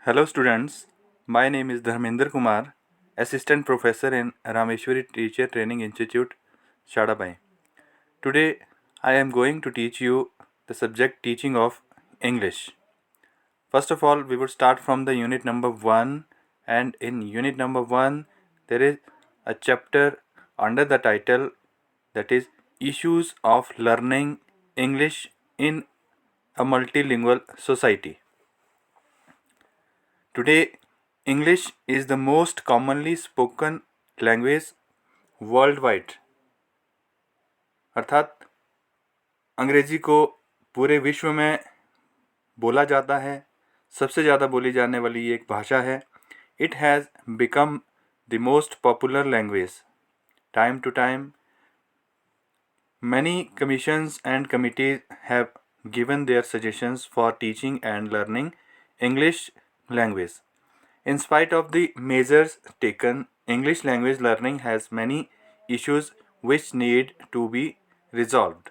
Hello students, my name is Dharmender Kumar, Assistant Professor in Rameshwari Teacher Training Institute, Shadabai. Today I am going to teach you the subject teaching of English. First of all, we would start from the unit number 1, and in unit number 1 there is a chapter under the title, that is Issues of Learning English in a Multilingual Society. Today, English is the most commonly spoken language worldwide. अर्थात अंग्रेजी को पूरे विश्व में बोला जाता है, सबसे ज़्यादा बोली जाने वाली एक भाषा है. It has become the most popular language. Time to time, many commissions and committees have given their suggestions for teaching and learning English language. In spite of the measures taken, English language learning has many issues which need to be resolved.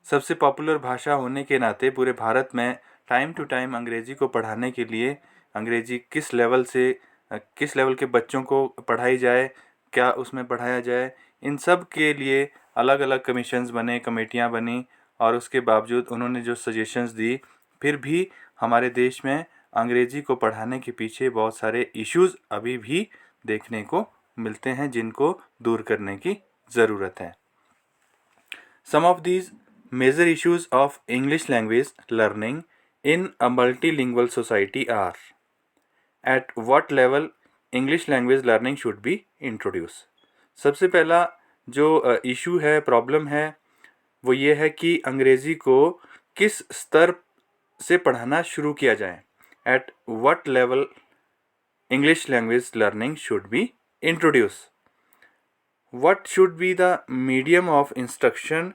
सबसे popular भाषा होने के नाते पूरे भारत में time to time अंग्रेजी को पढ़ाने के लिए अंग्रेजी किस लेवल के बच्चों को पढ़ाई जाए, क्या उसमें पढ़ाया जाए, इन सब के लिए अलग अलग कमीशंस बने, कमेटियां बनी, और उसके बावजूद उन्होंने जो सजेशंस दी, फिर भी हमारे देश में अंग्रेजी को पढ़ाने के पीछे बहुत सारे इश्यूज़ अभी भी देखने को मिलते हैं जिनको दूर करने की ज़रूरत है. Some of these major issues of English language learning in a multilingual society are: at what level English language learning should be introduced. सबसे पहला जो इशू है, प्रॉब्लम है, वो ये है कि अंग्रेज़ी को किस स्तर से पढ़ाना शुरू किया जाए. At what level English language learning should be introduced. What should be the medium of instruction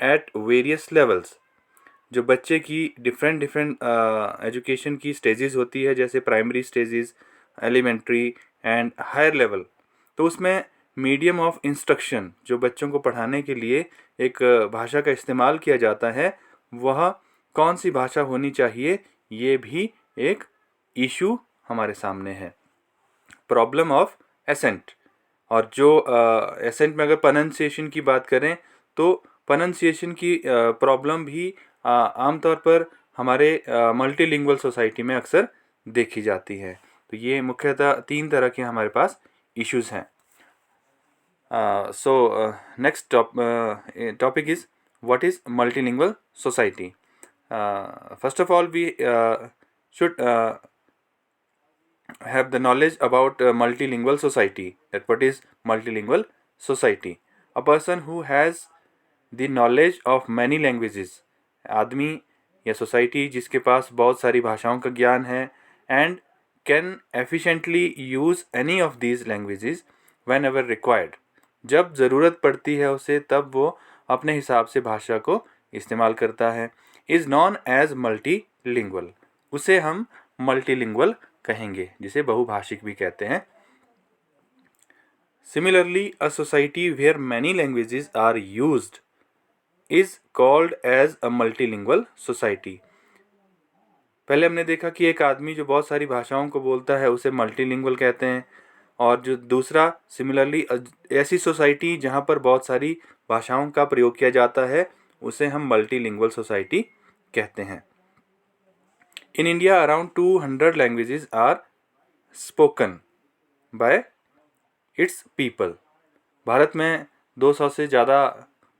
at various levels. जो बच्चे की डिफरेंट एजुकेशन की स्टेजेस होती है, जैसे primary stages, elementary and higher level, तो उसमें मीडियम ऑफ इंस्ट्रक्शन जो बच्चों को पढ़ाने के लिए एक भाषा का इस्तेमाल किया जाता है, वह कौन सी भाषा होनी चाहिए, ये भी एक इशू हमारे सामने है. प्रॉब्लम ऑफ एसेंट, और जो एसेंट में अगर प्रोनाउंसिएशन की बात करें तो प्रोनाउंसिएशन की प्रॉब्लम भी आमतौर पर हमारे मल्टीलिंगुअल सोसाइटी में अक्सर देखी जाती है. तो ये मुख्यतः 3 तरह के हमारे पास इश्यूज़ हैं. So next topic is what is multilingual society. First of all we should have the knowledge about multilingual society. That what is multilingual society? A person who has the knowledge of many languages. आदमी या society जिसके पास बहुत सारी भाषाओं का ज्ञान है, and can efficiently use any of these languages whenever required. जब ज़रूरत पड़ती है उसे, तब वो अपने हिसाब से भाषा को इस्तेमाल करता है. is known as multilingual. उसे हम मल्टीलिंगुअल कहेंगे, जिसे बहुभाषिक भी कहते हैं. Similarly, a society where many languages are used is called as a multilingual society. पहले हमने देखा कि एक आदमी जो बहुत सारी भाषाओं को बोलता है उसे मल्टीलिंगुअल कहते हैं, और जो दूसरा सिमिलरली ऐसी सोसाइटी जहाँ पर बहुत सारी भाषाओं का प्रयोग किया जाता है उसे हम मल्टीलिंगुअल सोसाइटी कहते हैं. In India, around 200 languages are spoken by its people. Bharat में 200 से ज़्यादा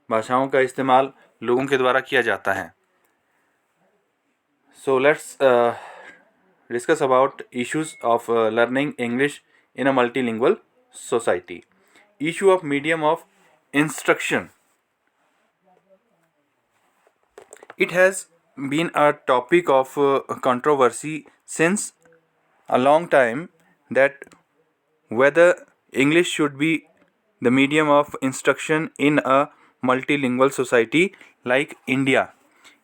भाषाओं का इस्तेमाल लोगों के द्वारा किया जाता है. So let's discuss about issues of learning English in a multilingual society. Issue of medium of instruction. It has been a topic of controversy since a long time that whether English should be the medium of instruction in a multilingual society like India.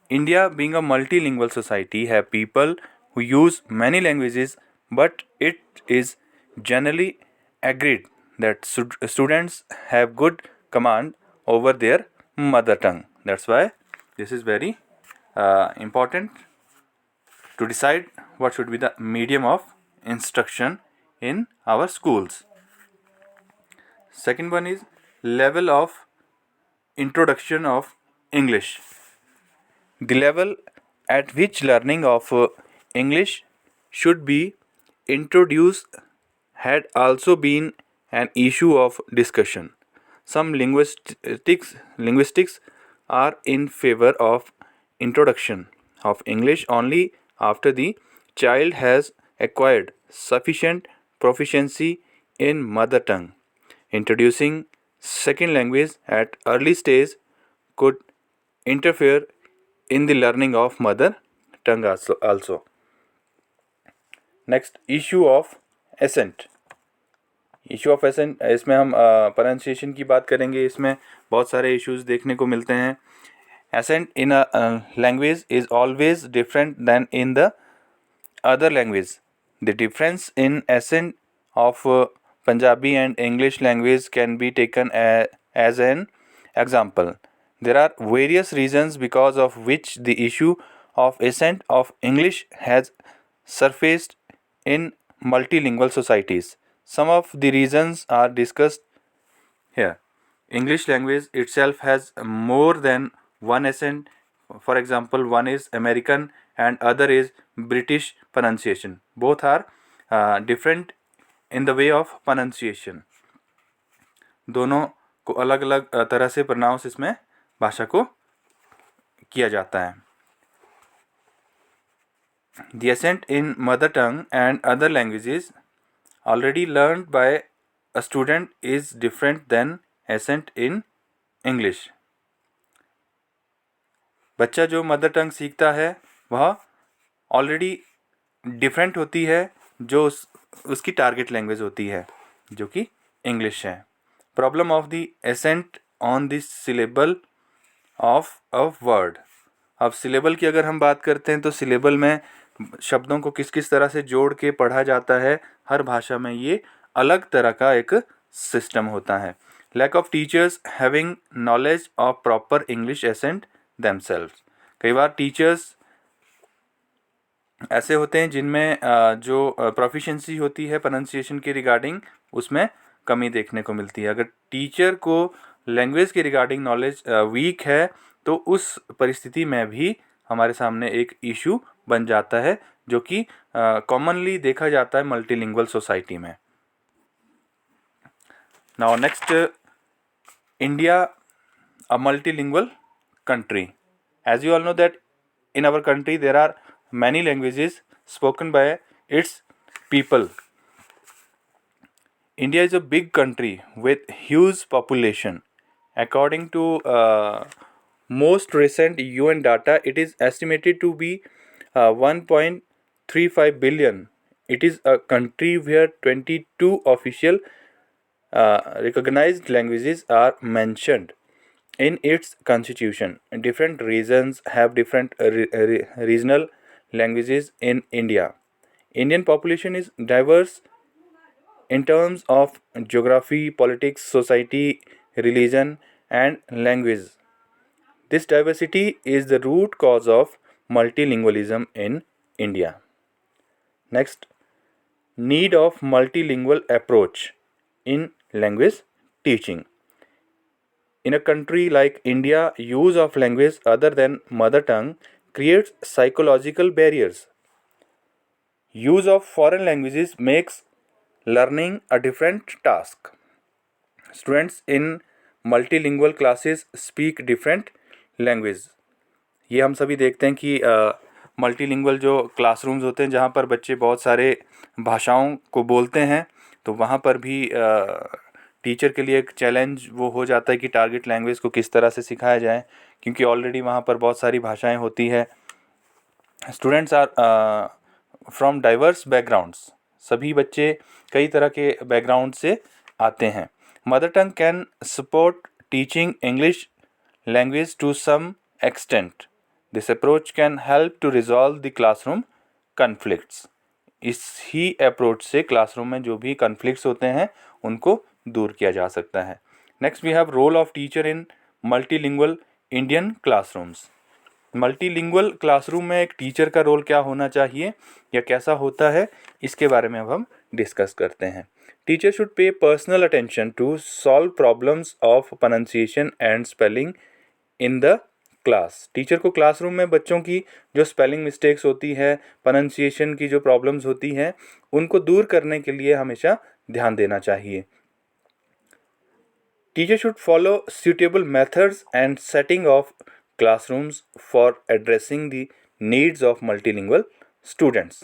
India, being a multilingual society, have people who use many languages, but it is generally agreed that students have good command over their mother tongue. That's why this is very important. to decide what should be the medium of instruction in our schools. Second one is level of introduction of English. The level at which learning of English should be introduced had also been an issue of discussion. Some linguistics are in favor of introduction of English only after the child has acquired sufficient proficiency in mother tongue. Introducing second language at early stage could interfere in the learning of mother tongue also. Next, issue of accent. Issue of accent, इसमें हम pronunciation की बात करेंगे. इसमें बहुत सारे issues देखने को मिलते हैं. Accent in a language is always different than in the other language. The difference in accent of Punjabi and English language can be taken as an example. There are various reasons because of which the issue of accent of English has surfaced in multilingual societies. Some of the reasons are discussed here. English language itself has more than one accent. For example, one is American and other is British pronunciation. Both are different in the way of pronunciation. दोनों को अलग अलग तरह से pronounce इसमें भाषा को किया जाता है. The accent in mother tongue and other languages already learned by a student is different than accent in English. बच्चा जो मदर टंग सीखता है वह ऑलरेडी डिफरेंट होती है जो उसकी टारगेट लैंग्वेज होती है जो कि इंग्लिश है. Problem of the accent on the syllable of a word. अब सिलेबल की अगर हम बात करते हैं तो सिलेबल में शब्दों को किस किस तरह से जोड़ के पढ़ा जाता है. हर भाषा में ये अलग तरह का एक सिस्टम होता है. Lack of teachers having knowledge of proper English accent themselves. कई बार टीचर्स ऐसे होते हैं जिनमें जो प्रोफिशिएंसी होती है प्रोनाउंसिएशन के रिगार्डिंग उसमें कमी देखने को मिलती है. अगर टीचर को लैंग्वेज के रिगार्डिंग नॉलेज वीक है तो उस परिस्थिति में भी हमारे सामने एक इशू बन जाता है जो कि कॉमनली देखा जाता है मल्टीलिंगुअल सोसाइटी में. Now next, India a multilingual country. As you all know that in our country there are many languages spoken by its people. India is a big country with huge population. According to most recent UN data, it is estimated to be 1.35 billion. It is a country where 22 official recognized languages are mentioned in its constitution. Different regions have different regional languages in India. Indian population is diverse in terms of geography, politics, society, religion, and language. This diversity is the root cause of multilingualism in India. Next, need of multilingual approach in language teaching. In a country like India, use of language other than mother tongue creates psychological barriers. Use of foreign languages makes learning a different task. Students in multilingual classes speak different language. ये हम सभी देखते हैं कि multilingual जो classrooms होते हैं जहाँ पर बच्चे बहुत सारे भाषाओं को बोलते हैं तो वहाँ पर भी टीचर के लिए एक चैलेंज वो हो जाता है कि टारगेट लैंग्वेज को किस तरह से सिखाया जाए क्योंकि ऑलरेडी वहाँ पर बहुत सारी भाषाएं होती है. Students are from diverse backgrounds. सभी बच्चे कई तरह के बैकग्राउंड से आते हैं. Mother tongue can support teaching English language to some extent. This approach can help to resolve the classroom conflicts. इसी अप्रोच से क्लासरूम में जो भी कन्फ्लिक्ट्स होते हैं उनको दूर किया जा सकता है. Next we have role of teacher in multilingual Indian classrooms. Multilingual classroom में एक टीचर का रोल क्या होना चाहिए या कैसा होता है, इसके बारे में अब हम डिस्कस करते हैं। Teacher should pay personal attention to solve problems of pronunciation and spelling in the class. Teacher को क्लासरूम में बच्चों की जो स्पेलिंग मिस्टेक्स होती है, प्रोनाउंसिएशन की जो प्रॉब्लम्स होती हैं, उनको दूर करने के लिए हमेशा ध्यान देना चाहिए। Teacher should follow suitable methods and setting of classrooms for addressing the needs of multilingual students।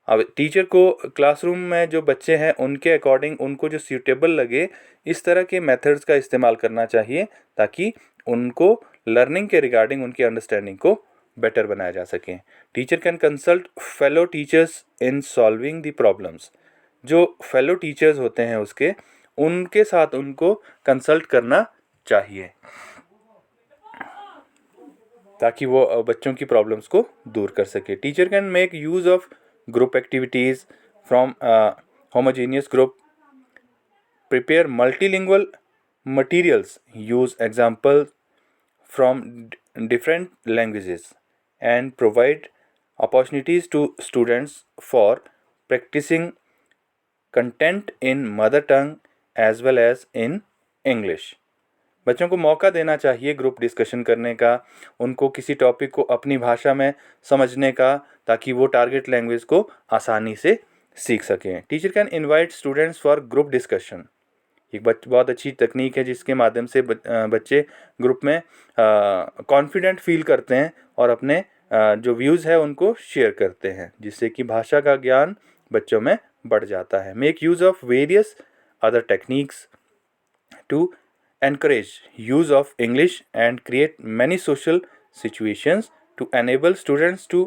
अब टीचर को क्लासरूम में जो बच्चे हैं उनके अकॉर्डिंग उनको जो सूटेबल लगे इस तरह के मेथड्स का इस्तेमाल करना चाहिए ताकि उनको लर्निंग के रिगार्डिंग उनकी अंडरस्टैंडिंग को बेटर बनाया जा सके। Teacher can consult fellow teachers in solving the problems. जो फेलो टीचर्स होते हैं उनके साथ उनको कंसल्ट करना चाहिए ताकि वो बच्चों की प्रॉब्लम्स को दूर कर सके। Teacher can make use of group activities from homogeneous group, prepare multilingual materials, use example from different languages, and provide opportunities to students for practicing content in mother tongue as well as in English। बच्चों को मौका देना चाहिए group discussion करने का, उनको किसी topic को अपनी भाषा में समझने का, ताकि वो टारगेट लैंग्वेज को आसानी से सीख सकें। Teacher can invite students for group discussion. एक बहुत अच्छी तकनीक है जिसके माध्यम से बच्चे ग्रुप में कॉन्फिडेंट फील करते हैं और अपने जो व्यूज़ है उनको शेयर करते हैं, जिससे कि भाषा का ज्ञान बच्चों में बढ़ जाता है। Make use of various other techniques to encourage use of English and create many social situations to enable students to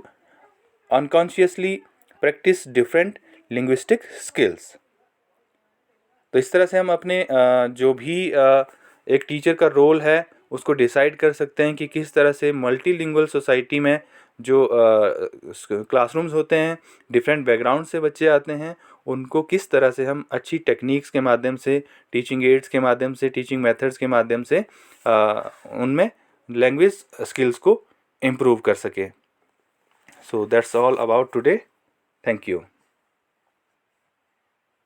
unconsciously practice different linguistic skills। तो इस तरह से हम अपने जो भी एक टीचर का रोल है उसको डिसाइड कर सकते हैं कि किस तरह से मल्टीलिंगुअल सोसाइटी में जो क्लासरूम्स होते हैं, डिफरेंट बैकग्राउंड से बच्चे आते हैं, उनको किस तरह से हम अच्छी टेक्निक्स के माध्यम से, टीचिंग एड्स के माध्यम से, टीचिंग मेथड्स के माध्यम से उनमें लैंग्वेज स्किल्स को इम्प्रूव कर सकें। So that's all about today. Thank you.